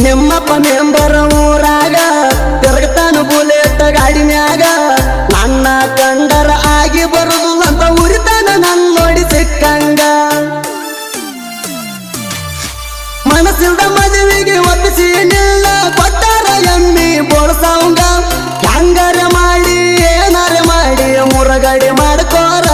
ನಿಮ್ಮಪ್ಪ ಮೆಂಬರ್ ಊರಾಗ ತಿರುಗತಾನ ಬುಲೆಟ್ ಗಾಡಿ ಮ್ಯಾಗ ನನ್ನ ಕಂಡರ ಆಗಿ ಬರುದು ಅಂತ ಉರಿತಾನ ನನ್ ನೋಡಿ ಸಿಕ್ಕಂಗ ಮನಸ್ಸಿಲ್ದ ಮದುವೆಗೆ ಒಪ್ಪಿಸಿ ನಿಲ್ಲ ಕೊಟ್ಟಾರ ಎಮ್ಮಿ ಬೋಳ್ಸವಂಗ ಹಂಗಾರೆ ಮಾಡಿ ಏನಾರೆ ಮಾಡಿ ಮುರಗಡೆ ಮಾಡ್ಕೋರ